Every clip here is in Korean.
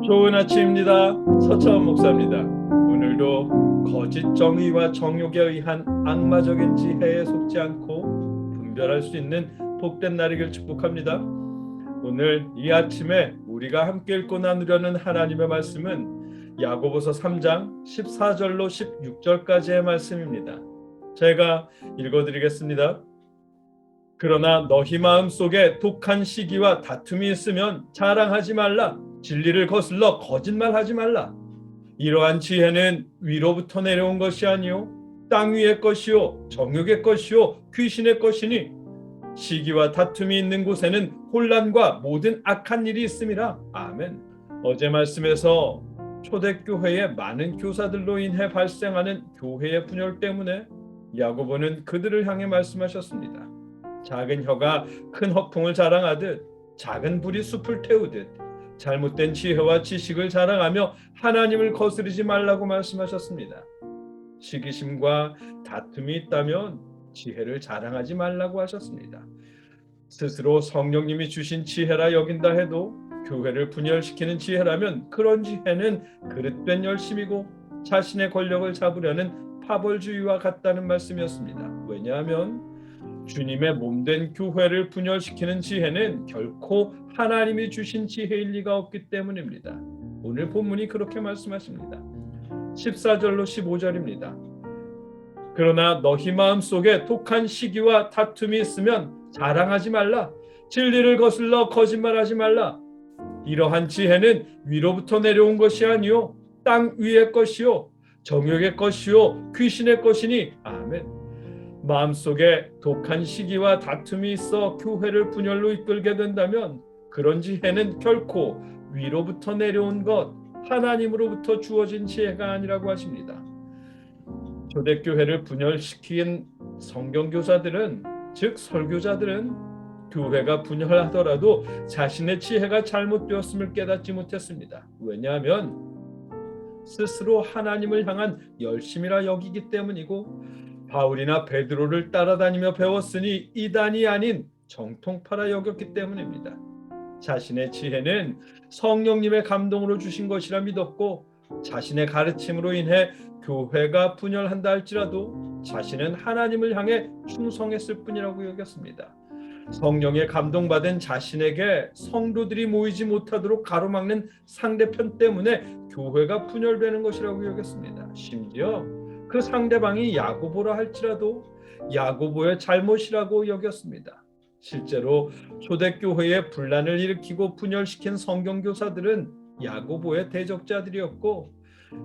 좋은 아침입니다. 서차원 목사입니다. 오늘도 거짓 정의와 정욕에 의한 악마적인 지혜에 속지 않고 분별할 수 있는 복된 날이길 축복합니다. 오늘 이 아침에 우리가 함께 읽고 나누려는 하나님의 말씀은 야고보서 3장 14절로 16절까지의 말씀입니다. 제가 읽어드리겠습니다. 그러나 너희 마음속에 독한 시기와 다툼이 있으면 자랑하지 말라. 진리를 거슬러 거짓말하지 말라. 이러한 지혜는 위로부터 내려온 것이 아니요 땅 위의 것이요 정욕의 것이요 귀신의 것이니 시기와 다툼이 있는 곳에는 혼란과 모든 악한 일이 있음이라. 아멘. 어제 말씀에서 초대교회의 많은 교사들로 인해 발생하는 교회의 분열 때문에 야고보는 그들을 향해 말씀하셨습니다. 작은 혀가 큰 허풍을 자랑하듯 작은 불이 숲을 태우듯 잘못된 지혜와 지식을 자랑하며 하나님을 거스르지 말라고 말씀하셨습니다. 시기심과 다툼이 있다면 지혜를 자랑하지 말라고 하셨습니다. 스스로 성령님이 주신 지혜라 여긴다 해도 교회를 분열시키는 지혜라면 그런 지혜는 그릇된 열심이고 자신의 권력을 잡으려는 파벌주의와 같다는 말씀이었습니다. 왜냐하면 주님의 몸된 교회를 분열시키는 지혜는 결코 하나님이 주신 지혜일 리가 없기 때문입니다. 오늘 본문이 그렇게 말씀하십니다. 14절로 15절입니다. 그러나 너희 마음속에 독한 시기와 다툼이 있으면 자랑하지 말라. 진리를 거슬러 거짓말하지 말라. 이러한 지혜는 위로부터 내려온 것이 아니요 땅 위의 것이요 정욕의 것이요 귀신의 것이니. 아멘. 마음속에 독한 시기와 다툼이 있어 교회를 분열로 이끌게 된다면 그런 지혜는 결코 위로부터 내려온 것, 하나님으로부터 주어진 지혜가 아니라고 하십니다. 초대교회를 분열시킨 성경교사들은, 즉 설교자들은 교회가 분열하더라도 자신의 지혜가 잘못되었음을 깨닫지 못했습니다. 왜냐하면 스스로 하나님을 향한 열심이라 여기기 때문이고 바울이나 베드로를 따라다니며 배웠으니 이단이 아닌 정통파라 여겼기 때문입니다. 자신의 지혜는 성령님의 감동으로 주신 것이라 믿었고 자신의 가르침으로 인해 교회가 분열한다 할지라도 자신은 하나님을 향해 충성했을 뿐이라고 여겼습니다. 성령의 감동받은 자신에게 성도들이 모이지 못하도록 가로막는 상대편 때문에 교회가 분열되는 것이라고 여겼습니다. 심지어 그 상대방이 야고보라 할지라도 야고보의 잘못이라고 여겼습니다. 실제로 초대교회에 분란을 일으키고 분열시킨 성경교사들은 야고보의 대적자들이었고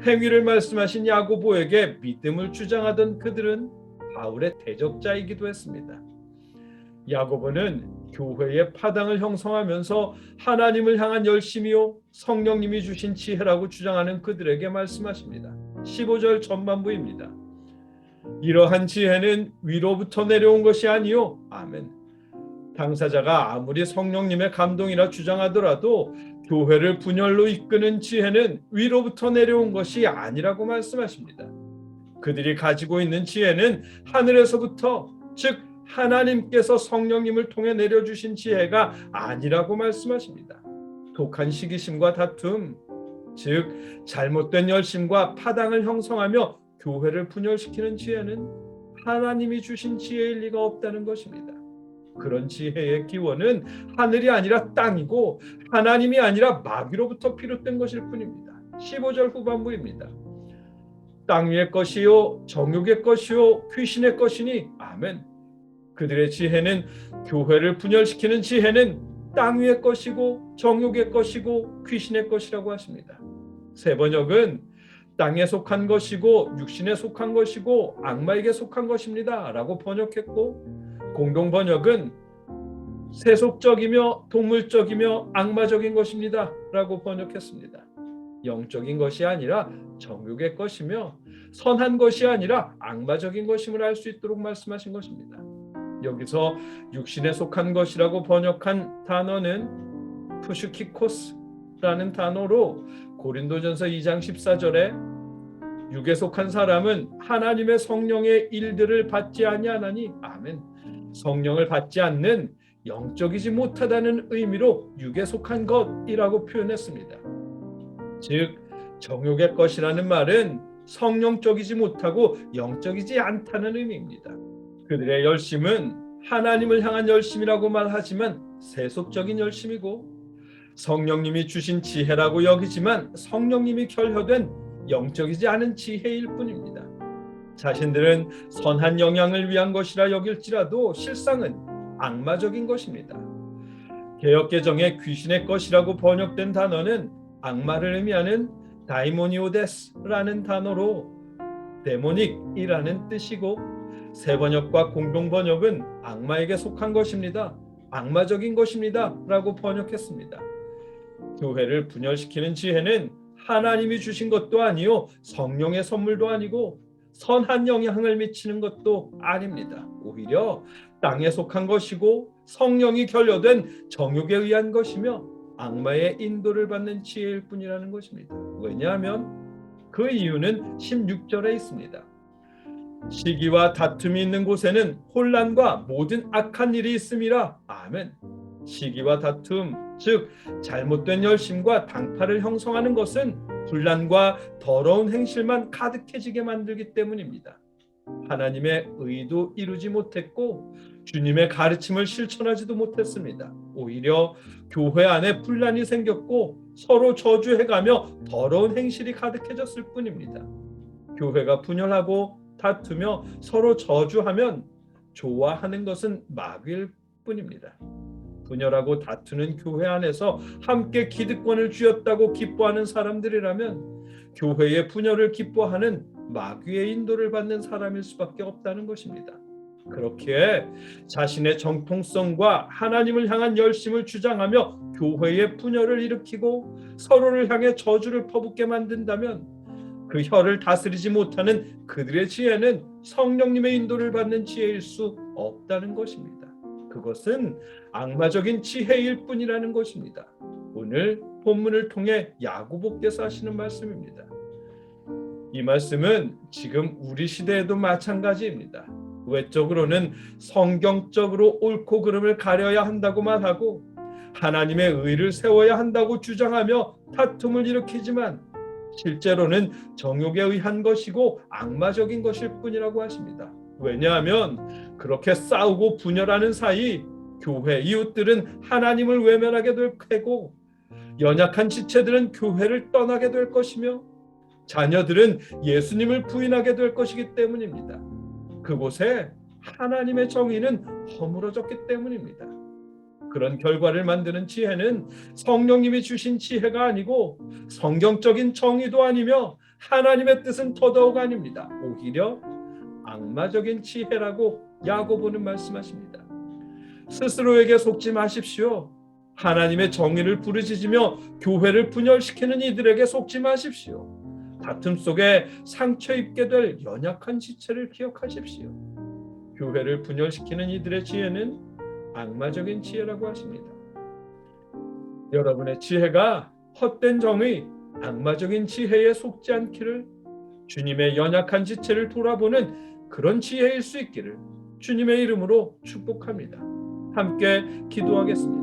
행위를 말씀하신 야고보에게 믿음을 주장하던 그들은 바울의 대적자이기도 했습니다. 야고보는 교회의 파당을 형성하면서 하나님을 향한 열심이요 성령님이 주신 지혜라고 주장하는 그들에게 말씀하십니다. 15절 전반부입니다. 이러한 지혜는 위로부터 내려온 것이 아니요. 아멘. 당사자가 아무리 성령님의 감동이라 주장하더라도 교회를 분열로 이끄는 지혜는 위로부터 내려온 것이 아니라고 말씀하십니다. 그들이 가지고 있는 지혜는 하늘에서부터, 즉 하나님께서 성령님을 통해 내려주신 지혜가 아니라고 말씀하십니다. 독한 시기심과 다툼, 즉 잘못된 열심과 파당을 형성하며 교회를 분열시키는 지혜는 하나님이 주신 지혜일 리가 없다는 것입니다. 그런 지혜의 기원은 하늘이 아니라 땅이고 하나님이 아니라 마귀로부터 비롯된 것일 뿐입니다. 15절 후반부입니다. 땅 위의 것이요 정욕의 것이요 귀신의 것이니. 아멘. 그들의 지혜는, 교회를 분열시키는 지혜는 땅 위의 것이고 정욕의 것이고 귀신의 것이라고 하십니다. 세 번역은 땅에 속한 것이고 육신에 속한 것이고 악마에게 속한 것입니다 라고 번역했고, 공동 번역은 세속적이며 동물적이며 악마적인 것입니다 라고 번역했습니다. 영적인 것이 아니라 정욕의 것이며 선한 것이 아니라 악마적인 것임을 알 수 있도록 말씀하신 것입니다. 여기서 육신에 속한 것이라고 번역한 단어는 푸슈키코스라는 단어로 고린도전서 2장 14절에 육에 속한 사람은 하나님의 성령의 일들을 받지 아니하나니. 아멘. 성령을 받지 않는 영적이지 못하다는 의미로 육에 속한 것이라고 표현했습니다. 즉 정욕의 것이라는 말은 성령적이지 못하고 영적이지 않다는 의미입니다. 그들의 열심은 하나님을 향한 열심이라고 말하지만 세속적인 열심이고, 성령님이 주신 지혜라고 여기지만 성령님이 결여된 영적이지 않은 지혜일 뿐입니다. 자신들은 선한 영향을 위한 것이라 여길지라도 실상은 악마적인 것입니다. 개역개정에 귀신의 것이라고 번역된 단어는 악마를 의미하는 다이모니오데스라는 단어로 데모닉이라는 뜻이고, 새 번역과 공동 번역은 악마에게 속한 것입니다, 악마적인 것입니다 라고 번역했습니다. 교회를 분열시키는 지혜는 하나님이 주신 것도 아니요 성령의 선물도 아니고 선한 영향을 미치는 것도 아닙니다. 오히려 땅에 속한 것이고 성령이 결여된 정욕에 의한 것이며 악마의 인도를 받는 지혜일 뿐이라는 것입니다. 왜냐하면 그 이유는 16절에 있습니다. 시기와 다툼이 있는 곳에는 혼란과 모든 악한 일이 있음이라. 아멘. 시기와 다툼, 즉 잘못된 열심과 당파를 형성하는 것은 분란과 더러운 행실만 가득해지게 만들기 때문입니다. 하나님의 의도 이루지 못했고 주님의 가르침을 실천하지도 못했습니다. 오히려 교회 안에 분란이 생겼고 서로 저주해가며 더러운 행실이 가득해졌을 뿐입니다. 교회가 분열하고 다투며 서로 저주하면 좋아하는 것은 마귀일 뿐입니다. 분열하고 다투는 교회 안에서 함께 기득권을 쥐었다고 기뻐하는 사람들이라면 교회의 분열을 기뻐하는 마귀의 인도를 받는 사람일 수밖에 없다는 것입니다. 그렇기에 자신의 정통성과 하나님을 향한 열심을 주장하며 교회의 분열을 일으키고 서로를 향해 저주를 퍼붓게 만든다면 그 혀를 다스리지 못하는 그들의 지혜는 성령님의 인도를 받는 지혜일 수 없다는 것입니다. 그것은 악마적인 지혜일 뿐이라는 것입니다. 오늘 본문을 통해 야고보께서 하시는 말씀입니다. 이 말씀은 지금 우리 시대에도 마찬가지입니다. 외적으로는 성경적으로 옳고 그름을 가려야 한다고 말하고 하나님의 의를 세워야 한다고 주장하며 다툼을 일으키지만 실제로는 정욕에 의한 것이고 악마적인 것일 뿐이라고 하십니다. 왜냐하면 그렇게 싸우고 분열하는 사이 교회 이웃들은 하나님을 외면하게 될 테고 연약한 지체들은 교회를 떠나게 될 것이며 자녀들은 예수님을 부인하게 될 것이기 때문입니다. 그곳에 하나님의 정의는 허물어졌기 때문입니다. 그런 결과를 만드는 지혜는 성령님이 주신 지혜가 아니고 성경적인 정의도 아니며 하나님의 뜻은 더더욱 아닙니다. 오히려 악마적인 지혜라고 야고보는 말씀하십니다. 스스로에게 속지 마십시오. 하나님의 정의를 부르짖으며 교회를 분열시키는 이들에게 속지 마십시오. 다툼 속에 상처 입게 될 연약한 지체를 기억하십시오. 교회를 분열시키는 이들의 지혜는 악마적인 지혜라고 하십니다. 여러분의 지혜가 헛된 정의, 악마적인 지혜에 속지 않기를, 주님의 연약한 지체를 돌아보는 그런 지혜일 수 있기를 주님의 이름으로 축복합니다. 함께 기도하겠습니다.